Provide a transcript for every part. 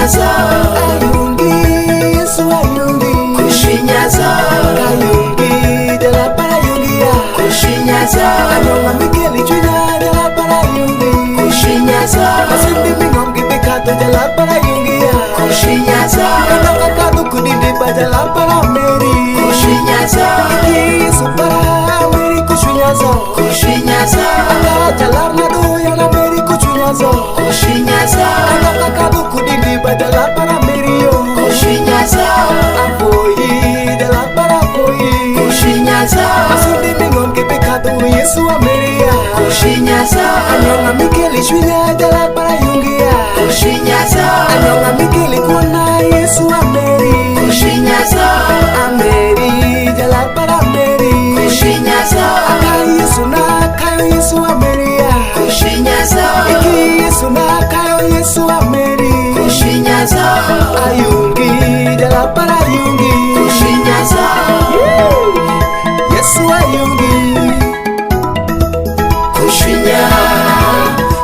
kushinyaza ayungi Yesu ayungi kushinyaza ayungi jala para ayungi ya kushinyaza anyonga mikeli chunya jala para ayungi kushinyaza asindi mingom kibikato jala para ayungi ya kushinyaza kanaka kadu kudindi ba jala para meri kushinyaza Yesu para meri kushinyaza kushinyaza akara jala nadu yana meri kushinyaza kushinyaza kanaka kadu kudindi ba jala para meri yo kushinyaza afoyi jala para afoyi kushinyaza asindi mingom kibikato Yesu ameria kushinyaza anyonga mikeli chunya jala para ayungi ya kushinyaza anyonga mikeli kuona Yesu ameri kushinyaza ameri jala para ameri kushinyaza akayo Yesu ameria kushinyaza iki Yesu na akayo Yesu ameri kushinyaza ayungi jala para ayungi kushinyaza Yesu ayungi kushinya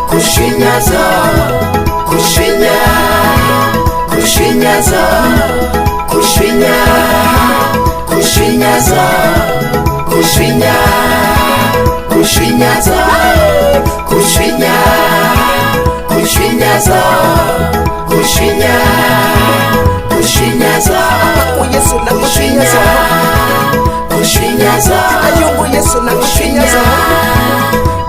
kushinyaza kushinya kushinyaza kushinya kushinyaza kushinya kushinyaza kushinya kushinyaza kushinya kushinyaza Ako Yesu na kushinyaza kushinyaza ayungu Yesu na kushinyaza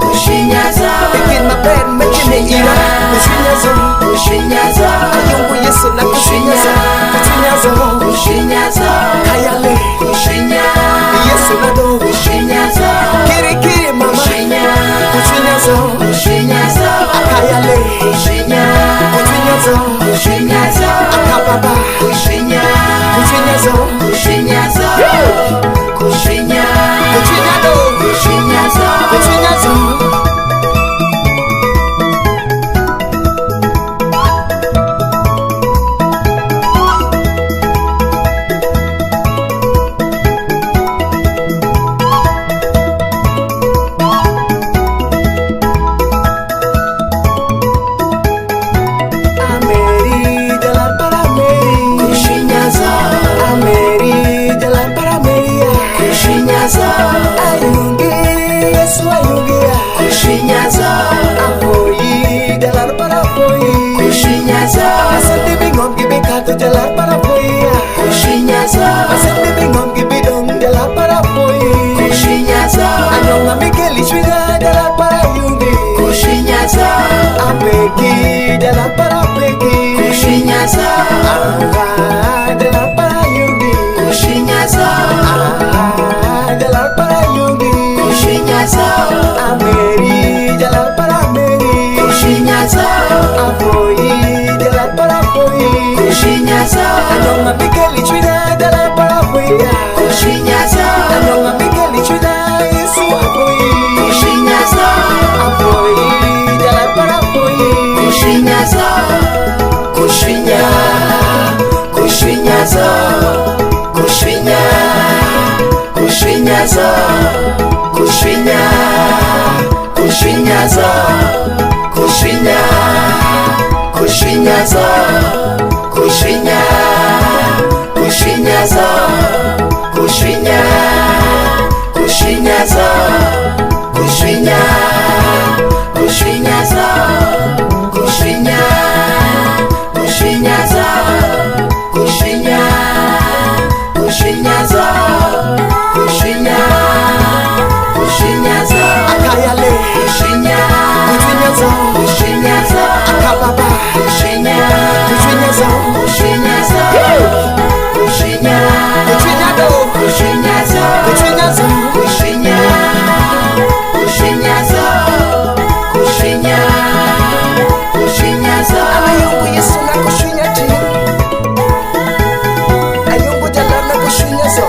kushinyaza Begin my bed, making me ira kushinyaza kushinyaza ayungu Yesu na kushinyaza kushinyaza kayale kushinya Yesu na do kushinyaza kiri mama kushinyaza kushinyaza kayale kushinya kushinyaza kushinyaza akababa kushinya kushinyaza kushinyaza kushinya kushinyado kushinyaza kushinyaza Ameri jala para Ameri kushinyaza Ameri jala para Ameri kushinyaza ayungi Yesu ayungi kushinyaza afoyi jala para afoyi kushinyaza asante bingom kibikato jala para afoyi kushinyaza asante bingom kibidong jala para afoyi kushinyaza anyonga mikeli chwiga jala para ayungi kushinyaza apeki jala para apeki kushinyaza jala para ayungi kushinyaza jala para ayungi kushinyaza Ameri jala para Ameri kushinyaza afoyi jala para afoyi kushinyaza anyonga mikeli chwiga jala para afoyi kushinyaza anyonga mikeli chwiga Yesu afoyi kushinyaza afoyi jala para afoyi kushinyaza kushinya kushinyaza kushinya kushinyaza kushinya kushinyaza kushinya kushinyaza kushinya kushinyaza kushinya kushinyaza kushinya kushinyaza kushinya kushinyaza kushinya kushinyaza kushinya kushinyaza akayale kushinya kushinyaza kushinyaza akababa kushinya kushinyaza kushinyaza kushinya kushinyado kushinyaza kushinyaza kushinya kushinyaza kushinya kushinyaza ayungu Yesu na kushinyati ayungu jala na kushinyaza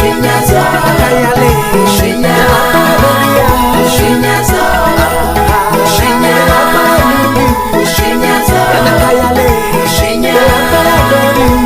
kushinyaza, Kayale. kushinya, Hallelujah. kushinyaza, kushinya, kushinyaza, Kayale. kushinya, Hallelujah.